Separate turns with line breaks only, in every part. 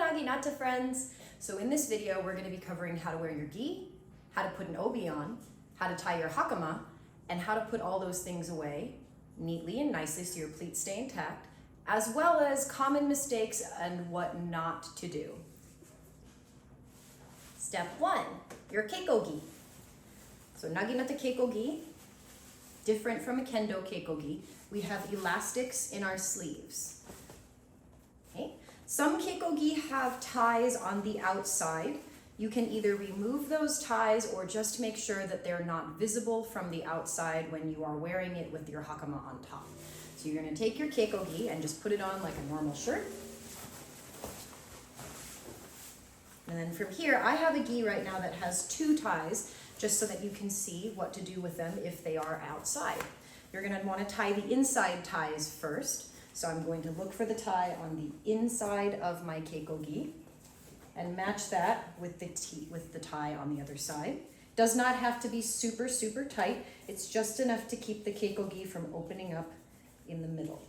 Naginata friends! So in this video, we're going to be covering how to wear your gi, how to put an obi on, how to tie your hakama, and how to put all those things away neatly and nicely so your pleats stay intact, as well as common mistakes and what not to do. Step 1, your keikogi. So Naginata keikogi, different from a kendo keikogi, we have elastics in our sleeves. Okay. Some keikogi have ties on the outside. You can either remove those ties or just make sure that they're not visible from the outside when you are wearing it with your hakama on top. So you're going to take your keikogi and just put it on like a normal shirt. And then from here, I have a gi right now that has 2 ties, just so that you can see what to do with them if they are outside. You're going to want to tie the inside ties first. So I'm going to look for the tie on the inside of my keikogi and match that with the tie on the other side. Does not have to be super, super tight. It's just enough to keep the keikogi from opening up in the middle.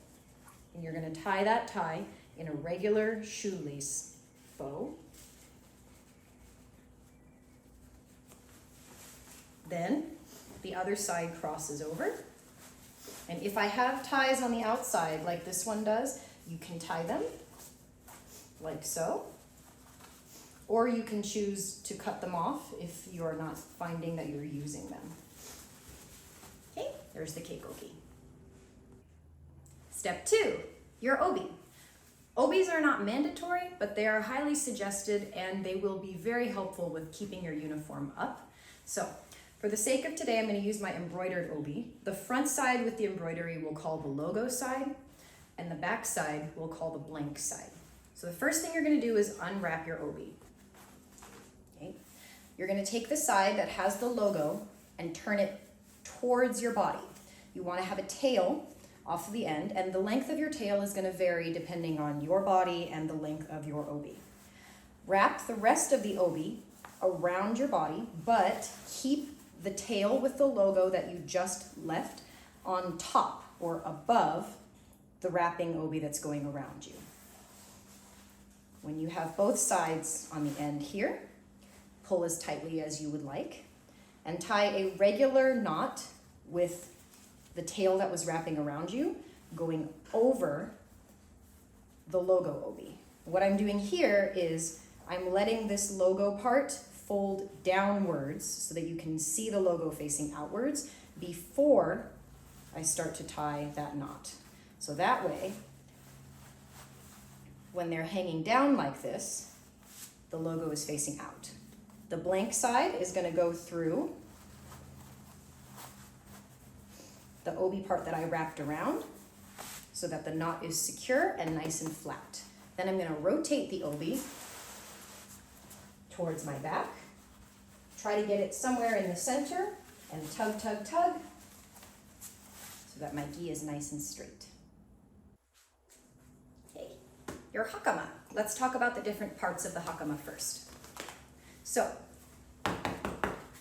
And you're going to tie that tie in a regular shoelace bow. Then the other side crosses over. And if I have ties on the outside like this one does, you can tie them like so. Or you can choose to cut them off if you are not finding that you're using them. Okay, there's the keikogi. Step 2, your obi. Obis are not mandatory, but they are highly suggested and they will be very helpful with keeping your uniform up. So, for the sake of today, I'm going to use my embroidered obi. The front side with the embroidery we'll call the logo side, and the back side we'll call the blank side. So the first thing you're going to do is unwrap your obi. Okay. You're going to take the side that has the logo and turn it towards your body. You want to have a tail off of the end, and the length of your tail is going to vary depending on your body and the length of your obi. Wrap the rest of the obi around your body, but keep the tail with the logo that you just left on top or above the wrapping obi that's going around you. When you have both sides on the end here, pull as tightly as you would like and tie a regular knot with the tail that was wrapping around you going over the logo obi. What I'm doing here is I'm letting this logo part fold downwards so that you can see the logo facing outwards before I start to tie that knot. So that way, when they're hanging down like this, the logo is facing out. The blank side is going to go through the obi part that I wrapped around so that the knot is secure and nice and flat. Then I'm going to rotate the obi towards my back. Try to get it somewhere in the center and tug, tug, tug so that my gi is nice and straight. Okay, your hakama. Let's talk about the different parts of the hakama first. So,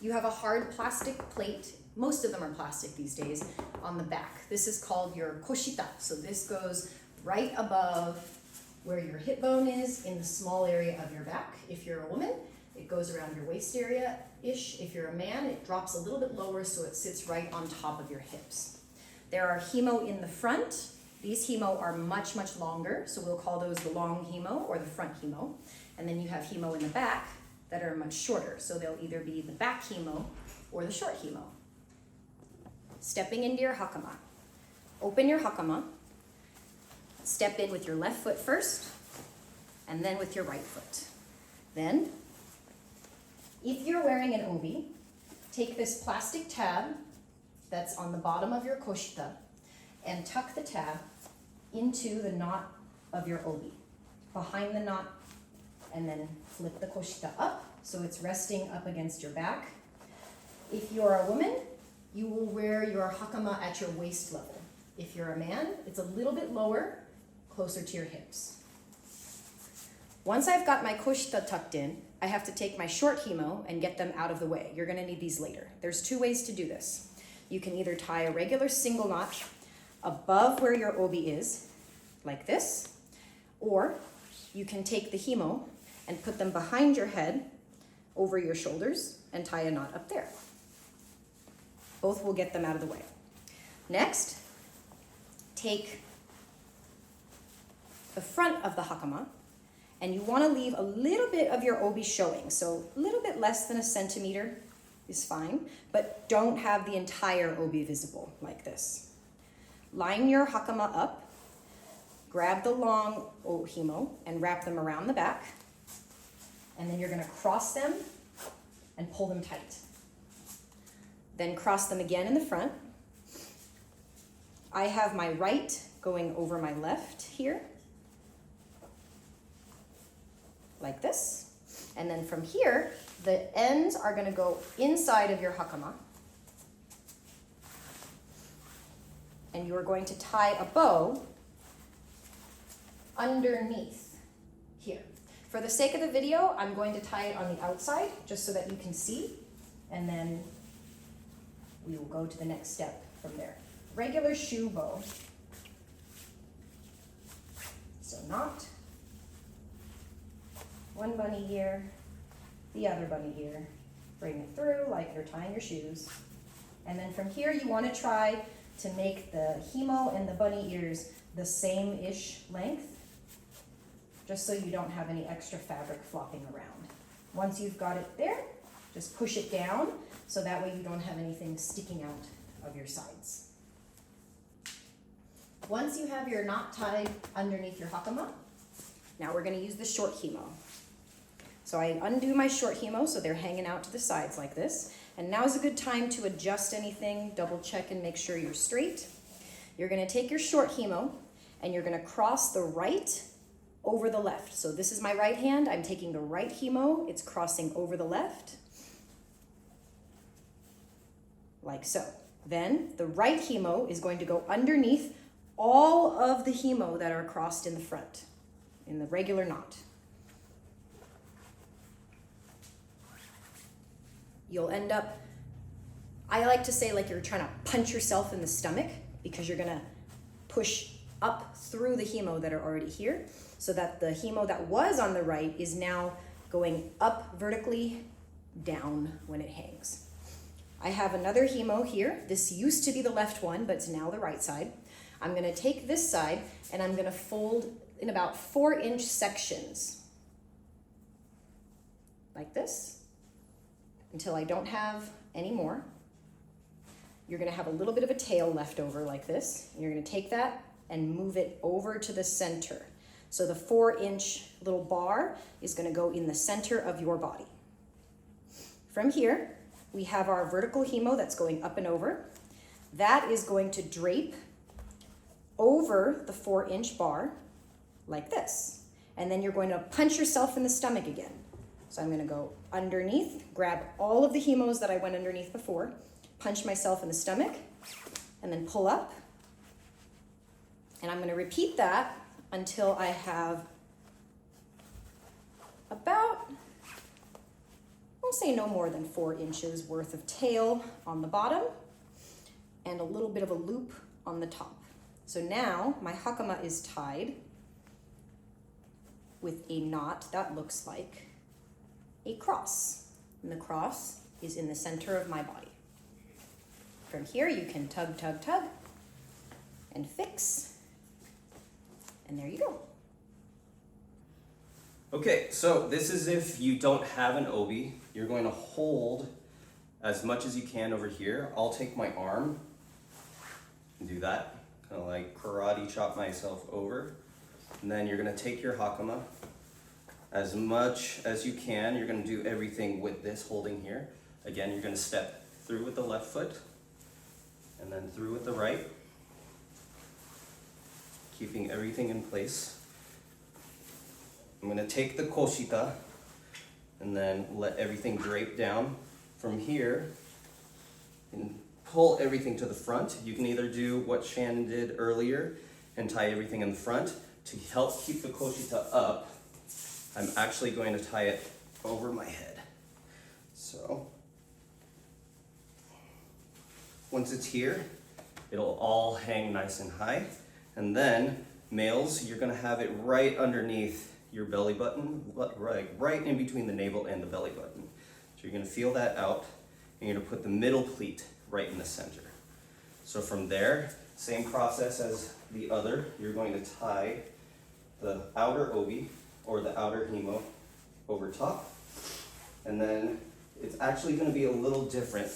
you have a hard plastic plate. Most of them are plastic these days on the back. This is called your koshita. So this goes right above where your hip bone is in the small area of your back. If you're a woman, it goes around your waist area-ish. If you're a man, it drops a little bit lower so it sits right on top of your hips. There are himo in the front. These himo are much, much longer, so we'll call those the long himo or the front himo. And then you have himo in the back that are much shorter, so they'll either be the back himo or the short himo. Stepping into your hakama. Open your hakama. Step in with your left foot first, and then with your right foot. Then, if you're wearing an obi, take this plastic tab that's on the bottom of your koshita and tuck the tab into the knot of your obi, behind the knot, and then flip the koshita up so it's resting up against your back. If you're a woman, you will wear your hakama at your waist level. If you're a man, it's a little bit lower, closer to your hips. Once I've got my koshita tucked in, I have to take my short himo and get them out of the way. You're going to need these later. There's 2 ways to do this. You can either tie a regular single knot above where your obi is, like this, or you can take the himo and put them behind your head, over your shoulders, and tie a knot up there. Both will get them out of the way. Next, take the front of the hakama, and you want to leave a little bit of your obi showing. So a little bit less than a centimeter is fine, but don't have the entire obi visible like this. Line your hakama up, grab the long himo and wrap them around the back, and then you're going to cross them and pull them tight. Then cross them again in the front. I have my right going over my left here, like this. And then from here, the ends are going to go inside of your hakama. And you are going to tie a bow underneath here. For the sake of the video, I'm going to tie it on the outside just so that you can see, and then we will go to the next step from there. Regular shoe bow. So knot, one bunny ear, the other bunny ear, bring it through like you're tying your shoes. And then from here, you want to try to make the himo and the bunny ears the same-ish length, just so you don't have any extra fabric flopping around. Once you've got it there, just push it down so that way you don't have anything sticking out of your sides. Once you have your knot tied underneath your hakama, now we're going to use the short himo. So I undo my short himo so they're hanging out to the sides like this. And now is a good time to adjust anything, double check and make sure you're straight. You're going to take your short himo and you're going to cross the right over the left. So this is my right hand. I'm taking the right himo. It's crossing over the left, like so. Then the right himo is going to go underneath all of the himo that are crossed in the front, in the regular knot. You'll end up, I like to say like you're trying to punch yourself in the stomach, because you're gonna push up through the himo that are already here, so that the himo that was on the right is now going up vertically, down when it hangs. I have another himo here. This used to be the left one, but it's now the right side. I'm gonna take this side and I'm gonna fold in about 4-inch sections, like this, until I don't have any more. You're gonna have a little bit of a tail left over like this. And you're gonna take that and move it over to the center. So the 4-inch little bar is gonna go in the center of your body. From here, we have our vertical himo that's going up and over. That is going to drape over the 4-inch bar like this. And then you're going to punch yourself in the stomach again. So I'm gonna go underneath, grab all of the himos that I went underneath before, punch myself in the stomach, and then pull up. And I'm gonna repeat that until I have about, I'll say no more than 4 inches worth of tail on the bottom and a little bit of a loop on the top. So now my hakama is tied with a knot that looks like a cross. And the cross is in the center of my body. From here you can tug, tug, tug, and fix. And there you go.
Okay, so this is if you don't have an obi. You're going to hold as much as you can over here. I'll take my arm and do that. Kind of like karate chop myself over. And then you're going to take your hakama as much as you can. You're going to do everything with this holding here. Again, you're going to step through with the left foot and then through with the right, keeping everything in place. I'm going to take the koshita and then let everything drape down. From here, and pull everything to the front. You can either do what Shannon did earlier and tie everything in the front. To help keep the koshita up, I'm actually going to tie it over my head. So, once it's here, it'll all hang nice and high. And then, males, you're gonna have it right underneath your belly button, right in between the navel and the belly button. So you're gonna feel that out, and you're gonna put the middle pleat right in the center. So from there, same process as the other, you're going to tie the outer obi, or the outer himo, over top. And then it's actually gonna be a little different.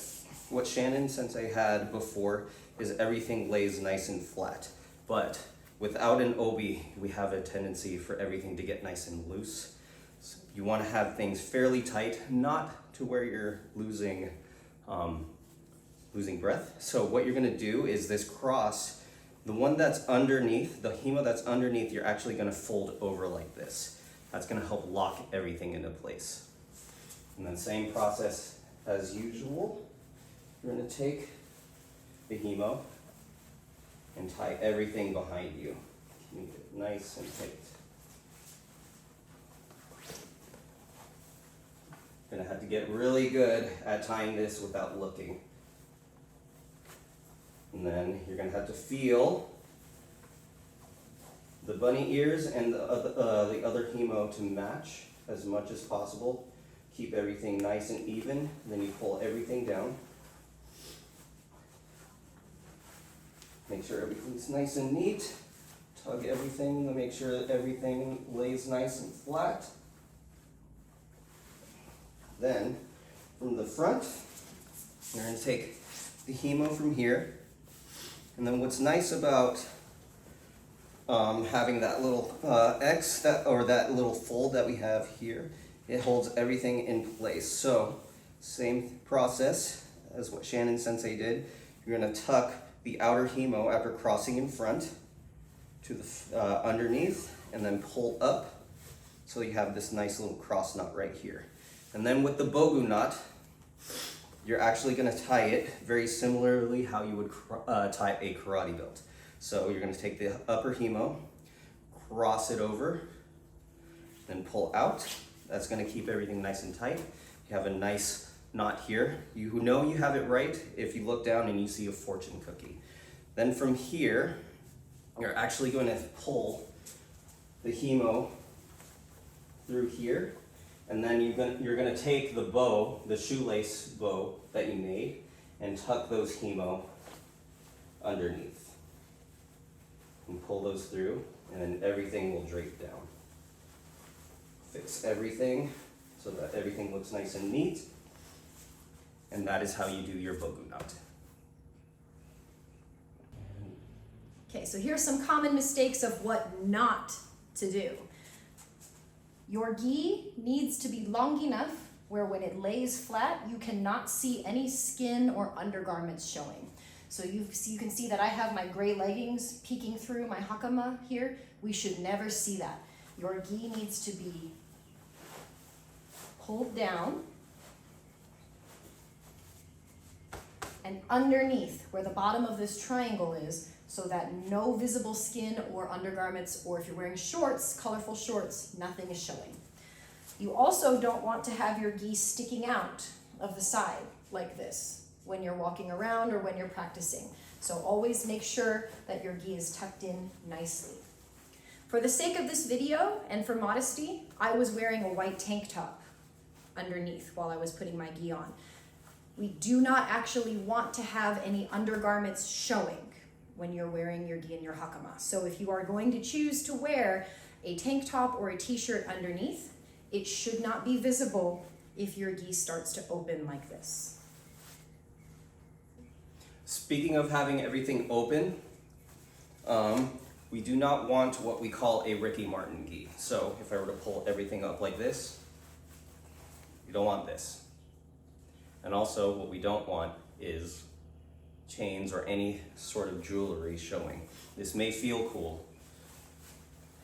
What Shannon Sensei had before is everything lays nice and flat. But without an obi, we have a tendency for everything to get nice and loose. So you wanna have things fairly tight, not to where you're losing breath. So what you're gonna do is this cross, the one that's underneath, the himo that's underneath, you're actually gonna fold over like this. That's gonna help lock everything into place. And then same process as usual. You're gonna take the himo and tie everything behind you. Keep it nice and tight. You're gonna have to get really good at tying this without looking. And then you're gonna have to feel the bunny ears and the other himo to match as much as possible. Keep everything nice and even, then you pull everything down. Make sure everything's nice and neat. Tug everything to make sure that everything lays nice and flat. Then, from the front, you're going to take the himo from here. And then what's nice about having that little X, or that little fold that we have here, it holds everything in place. So, same process as what Shannon Sensei did. You're going to tuck the outer himo after crossing in front to the underneath, and then pull up so you have this nice little cross knot right here. And then with the bogu knot, you're actually going to tie it very similarly how you would tie a karate belt. So you're going to take the upper himo, cross it over, then pull out. That's going to keep everything nice and tight. You have a nice knot here. You know you have it right if you look down and you see a fortune cookie. Then from here, you're actually going to pull the himo through here, and then you're going to take the bow, the shoelace bow that you made, and tuck those himo underneath. And pull those through, and then everything will drape down. Fix everything so that everything looks nice and neat. And that is how you do your bogu knot.
Okay, so here's some common mistakes of what not to do. Your gi needs to be long enough where when it lays flat, you cannot see any skin or undergarments showing. So you can see that I have my gray leggings peeking through my hakama here. We should never see that. Your gi needs to be pulled down and underneath where the bottom of this triangle is, so that no visible skin or undergarments, or if you're wearing shorts, colorful shorts, nothing is showing. You also don't want to have your gi sticking out of the side like this when you're walking around or when you're practicing. So always make sure that your gi is tucked in nicely. For the sake of this video and for modesty, I was wearing a white tank top underneath while I was putting my gi on. We do not actually want to have any undergarments showing when you're wearing your gi and your hakama. So if you are going to choose to wear a tank top or a t-shirt underneath, it should not be visible if your gi starts to open like this.
Speaking of having everything open, we do not want what we call a Ricky Martin gi. So if I were to pull everything up like this, you don't want this. And also what we don't want is chains or any sort of jewelry showing. This may feel cool,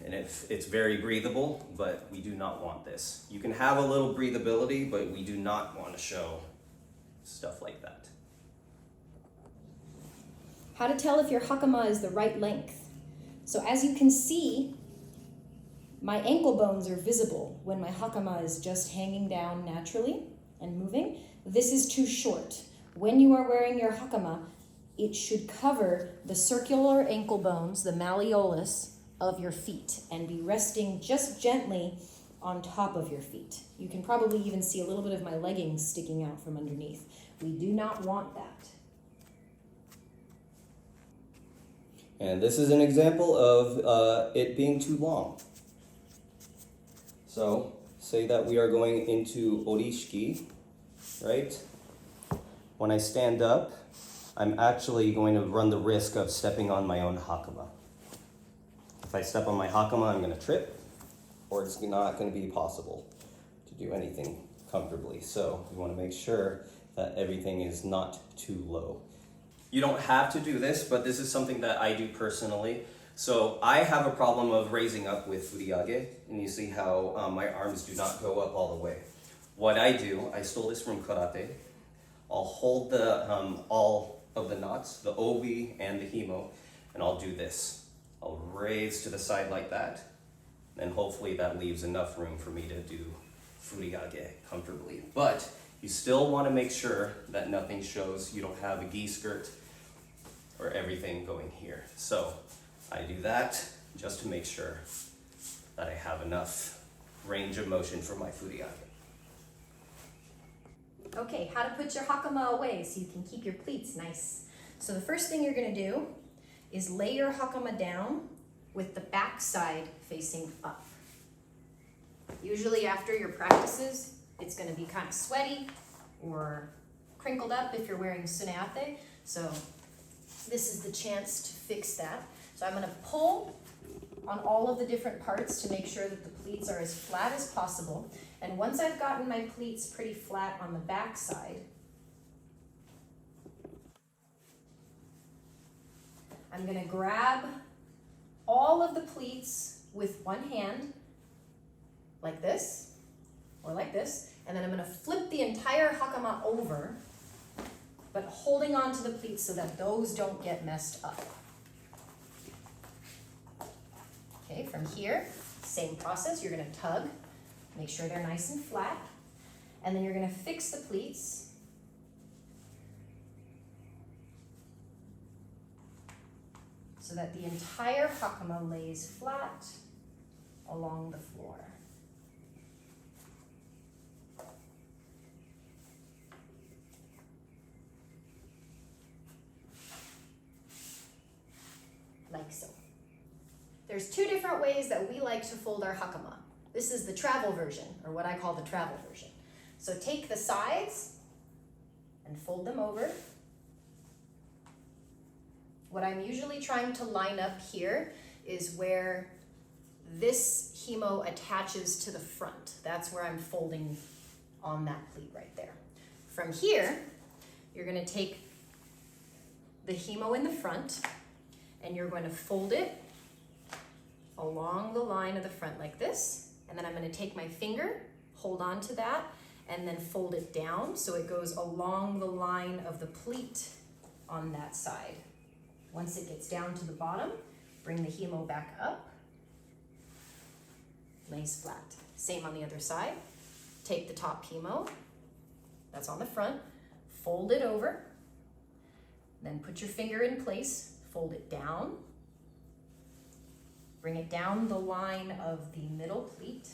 and it's very breathable, but we do not want this. You can have a little breathability, but we do not want to show stuff like that.
How to tell if your hakama is the right length. So as you can see, my ankle bones are visible when my hakama is just hanging down naturally and moving. This is too short. When you are wearing your hakama, it should cover the circular ankle bones, the malleolus, of your feet and be resting just gently on top of your feet. You can probably even see a little bit of my leggings sticking out from underneath. We do not want that.
And this is an example of it being too long. So, say that we are going into Orishiki, right? When I stand up, I'm actually going to run the risk of stepping on my own Hakama. If I step on my Hakama, I'm going to trip, or it's not going to be possible to do anything comfortably. So you want to make sure that everything is not too low. You don't have to do this, but this is something that I do personally. So I have a problem of raising up with furiage, and you see how my arms do not go up all the way. What I do, I stole this from karate. I'll hold the all of the knots, the obi and the himo, and I'll do this. I'll raise to the side like that, and hopefully that leaves enough room for me to do furiage comfortably. But you still want to make sure that nothing shows. You don't have a gi skirt or everything going here. So I do that just to make sure that I have enough range of motion for my furiage.
Okay, how to put your Hakama away so you can keep your pleats nice. So the first thing you're gonna do is lay your Hakama down with the back side facing up. Usually after your practices, it's gonna be kind of sweaty or crinkled up if you're wearing suneate. So this is the chance to fix that. So I'm gonna pull on all of the different parts to make sure that the pleats are as flat as possible. And once I've gotten my pleats pretty flat on the back side, I'm gonna grab all of the pleats with one hand, like this, or like this, and then I'm gonna flip the entire Hakama over, but holding on to the pleats so that those don't get messed up. Okay, from here, same process, you're gonna tug, make sure they're nice and flat, and then you're gonna fix the pleats. So that the entire Hakama lays flat along the floor. Like so. There's two different ways that we like to fold our Hakama. This is the travel version, or what I call the travel version. So take the sides and fold them over. What I'm usually trying to line up here is where this himo attaches to the front. That's where I'm folding on that pleat right there. From here, you're gonna take the himo in the front and you're going to fold it along the line of the front like this. And then I'm gonna take my finger, hold on to that, and then fold it down so it goes along the line of the pleat on that side. Once it gets down to the bottom, bring the himo back up, lays flat. Same on the other side. Take the top himo, that's on the front, fold it over, then put your finger in place, fold it down, bring it down the line of the middle pleat,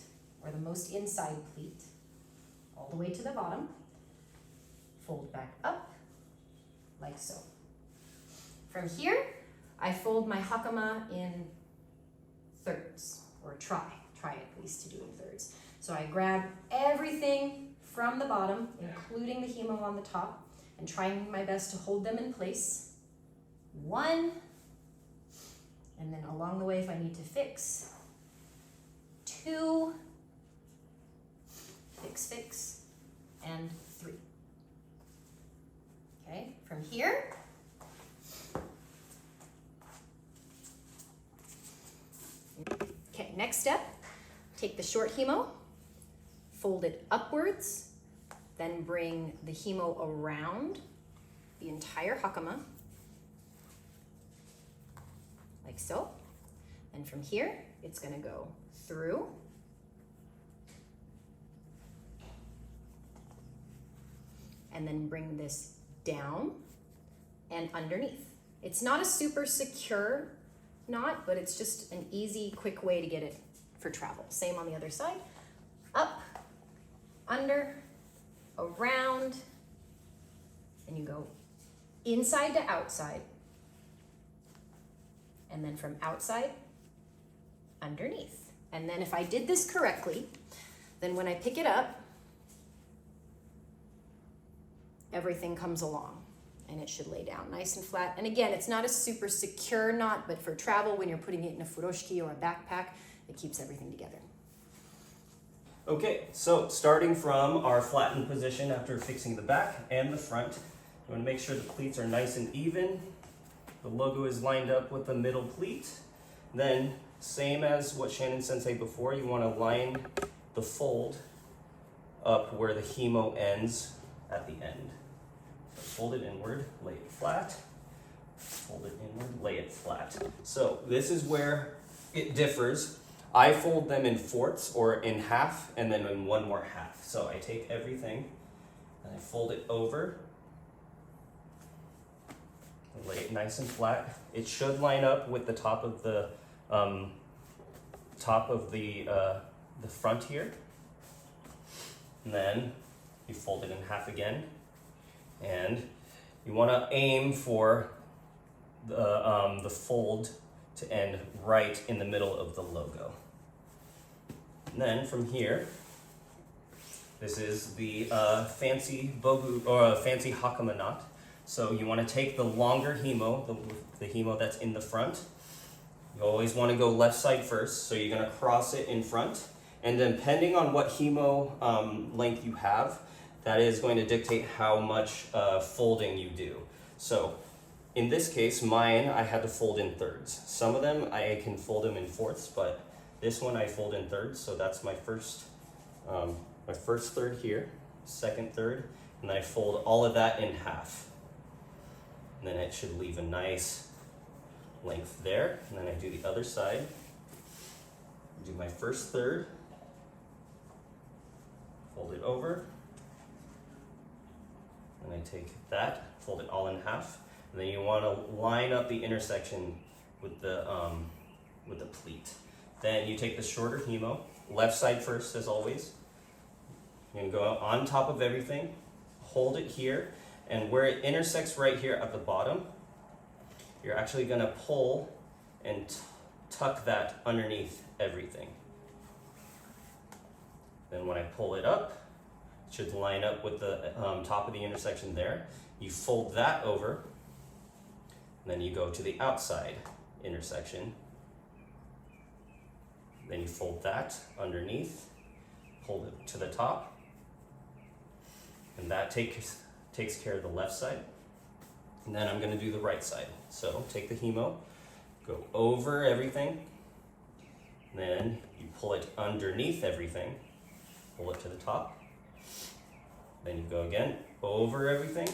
or the most inside pleat, all the way to the bottom, fold back up, like so. From here, I fold my Hakama in thirds, or try at least to do in thirds. So I grab everything from the bottom, including the himo on the top, and trying my best to hold them in place. One, and then along the way if I need to fix. Two, fix, and three. Okay, from here, okay, next step, take the short himo, fold it upwards, then bring the himo around the entire Hakama, like so. And from here, it's gonna go through, and then bring this down and underneath. It's not a super secure knot, but it's just an easy, quick way to get it for travel. Same on the other side. Up, under, around, and you go inside to outside, and then from outside, underneath. And then if I did this correctly, then when I pick it up, everything comes along and it should lay down nice and flat. And again, it's not a super secure knot, but for travel, when you're putting it in a furoshiki or a backpack, it keeps everything together.
Okay, so starting from our flattened position after fixing the back and the front, you want to make sure the pleats are nice and even. The logo is lined up with the middle pleat. Then, same as what Shannon Sensei before, you want to line the fold up where the himo ends at the end. So fold it inward, lay it flat. Fold it inward, lay it flat. So this is where it differs. I fold them in fourths or in half and then in one more half. So I take everything and I fold it over, lay it nice and flat. It should line up with the top of the front here. And then you fold it in half again, and you want to aim for the fold to end right in the middle of the logo. And then from here, this is the fancy Bogu or fancy Hakama knot. So you want to take the longer himo, the himo that's in the front. You always want to go left side first, so you're going to cross it in front. And depending on what himo length you have, that is going to dictate how much folding you do. So in this case, mine, I had to fold in thirds. Some of them, I can fold them in fourths, but this one I fold in thirds. So that's my first third here, second third, and then I fold all of that in half. And then it should leave a nice length there. And then I do the other side. Do my first third, fold it over, and I take that, fold it all in half, and then you want to line up the intersection with the pleat. Then you take the shorter himo, left side first as always. You're going to go on top of everything, hold it here, and where it intersects right here at the bottom, you're actually going to pull and tuck that underneath everything. Then when I pull it up, it should line up with the top of the intersection there. You fold that over, and then you go to the outside intersection. Then you fold that underneath, pull it to the top, and that takes care of the left side. And then I'm going to do the right side. So take the himo, go over everything, then you pull it underneath everything, pull it to the top, then you go again over everything,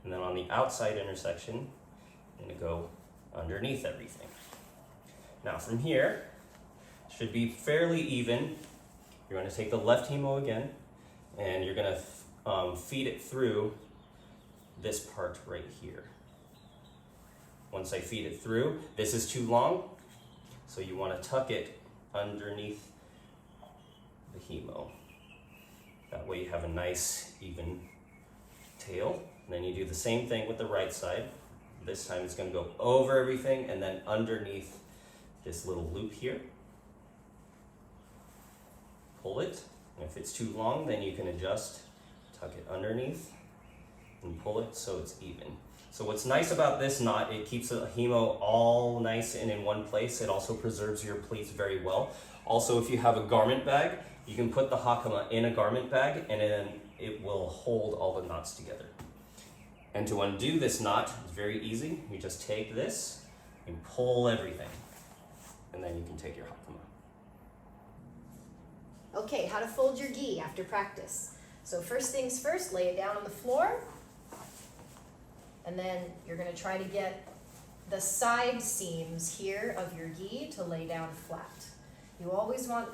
and then on the outside intersection, you're going to go underneath everything. Now from here, it should be fairly even. You're going to take the left himo again, and you're going to feed it through this part right here. Once I feed it through, this is too long, so you want to tuck it underneath the himo. That way you have a nice even tail. And then you do the same thing with the right side. This time it's going to go over everything and then underneath this little loop here. Pull it, and if it's too long, then you can adjust, tuck it underneath, and pull it so it's even. So what's nice about this knot, it keeps the himo all nice and in one place. It also preserves your pleats very well. Also, if you have a garment bag, you can put the hakama in a garment bag, and then it will hold all the knots together. And to undo this knot, it's very easy. You just take this and pull everything, and then you can take your hakama.
Okay, how to fold your gi after practice. So first things first, lay it down on the floor. And then you're going to try to get the side seams here of your gi to lay down flat. You always want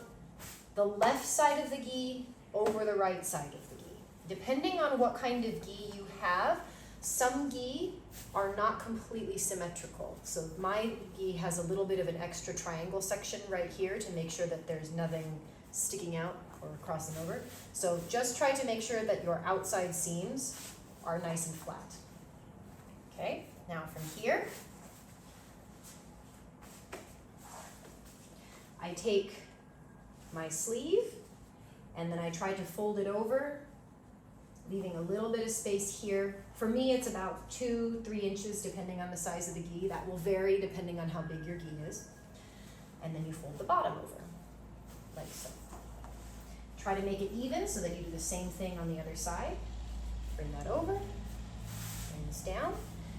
the left side of the gi over the right side of the gi. Depending on what kind of gi you have, some gi are not completely symmetrical. So my gi has a little bit of an extra triangle section right here to make sure that there's nothing sticking out or crossing over. So just try to make sure that your outside seams are nice and flat. Okay, now from here, I take my sleeve and then I try to fold it over, leaving a little bit of space here. For me, it's about 2-3 inches depending on the size of the gi. That will vary depending on how big your gi is. And then you fold the bottom over, like so. Try to make it even so that you do the same thing on the other side. Bring that over, bring this down.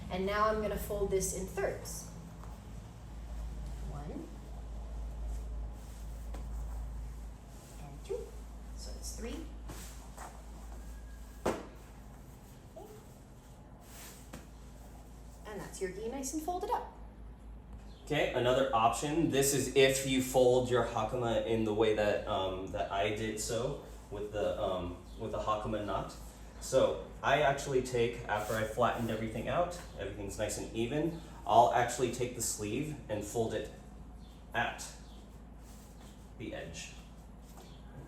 And now I'm gonna fold this in thirds. 1 and 2, so it's 3. Okay. And that's your gi nice and folded up.
Okay, another option. This is if you fold your hakama in the way that that I did so with the hakama knot. So I actually take, after I flattened everything out, everything's nice and even, I'll actually take the sleeve and fold it at the edge.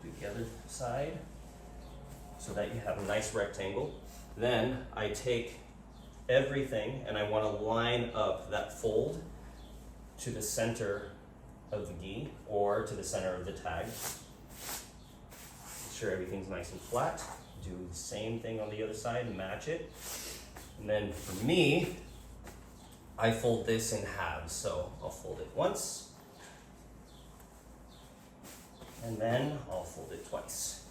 Do the other side so that you have a nice rectangle. Then I take everything and I want to line up that fold to the center of the gi or to the center of the tag. Make sure everything's nice and flat. Do the same thing on the other side and match it. And then for me, I fold this in halves. So I'll fold it once and then I'll fold it twice.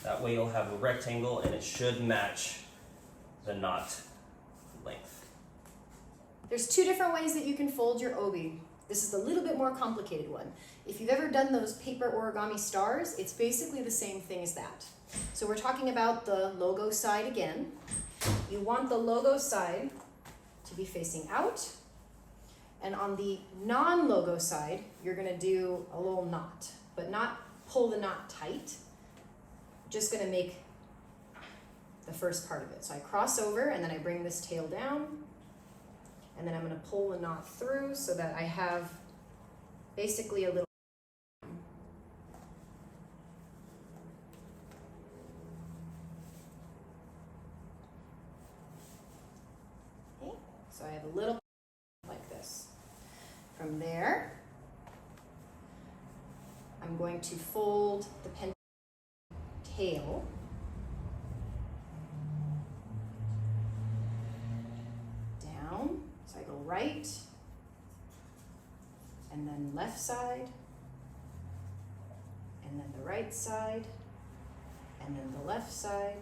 That way you'll have a rectangle and it should match the knot length.
There's 2 different ways that you can fold your obi. This is a little bit more complicated one. If you've ever done those paper origami stars, it's basically the same thing as that. So we're talking about the logo side again. You want the logo side to be facing out. And on the non-logo side, you're gonna do a little knot, but not pull the knot tight. Just gonna make the first part of it. So I cross over and then I bring this tail down. And then I'm going to pull the knot through so that I have basically a little. Okay, so I have a little like this. From there, I'm going to fold the tail. So I go right, and then left side, and then the right side, and then the left side,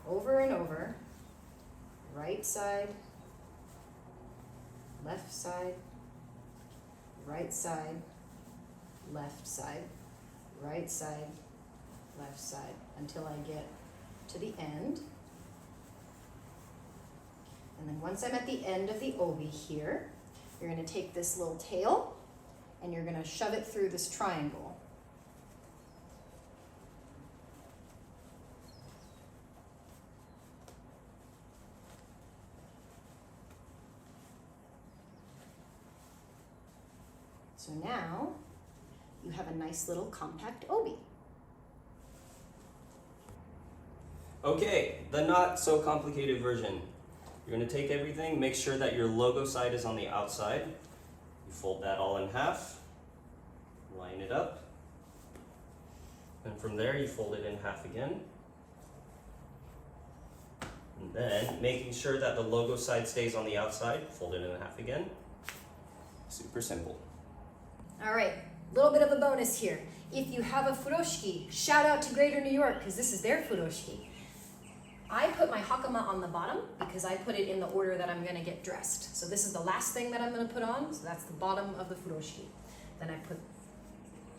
over and over, right side, left side, right side, left side, right side, left side, until I get to the end. And then once I'm at the end of the obi here, you're going to take this little tail and you're going to shove it through this triangle. So now you have a nice little compact obi.
Okay, the not so complicated version. You're going to take everything, make sure that your logo side is on the outside. You fold that all in half, line it up, and from there you fold it in half again. And then, making sure that the logo side stays on the outside, fold it in half again. Super simple.
All right, a little bit of a bonus here. If you have a Furoshiki, shout out to Greater New York because this is their Furoshiki. I put my hakama on the bottom because I put it in the order that I'm gonna get dressed. So this is the last thing that I'm gonna put on, so that's the bottom of the furoshiki. Then I put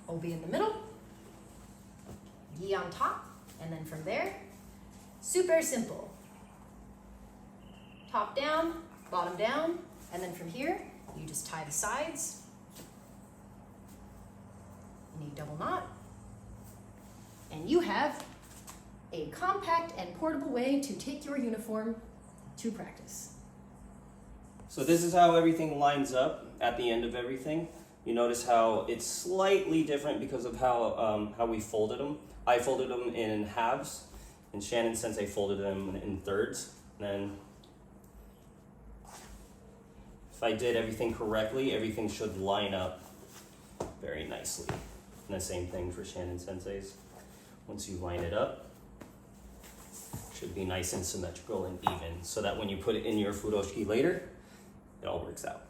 obi in the middle, gi on top, and then from there, super simple. Top down, bottom down, and then from here, you just tie the sides. You need double knot, and you have a compact and portable way to take your uniform to practice.
So this is how everything lines up at the end of everything. You notice how it's slightly different because of how we folded them. I folded them in halves, and Shannon Sensei folded them in thirds. And then if I did everything correctly, everything should line up very nicely. And the same thing for Shannon Sensei's. Once you line it up, it should be nice and symmetrical and even, so that when you put it in your furoshiki later, it all works out.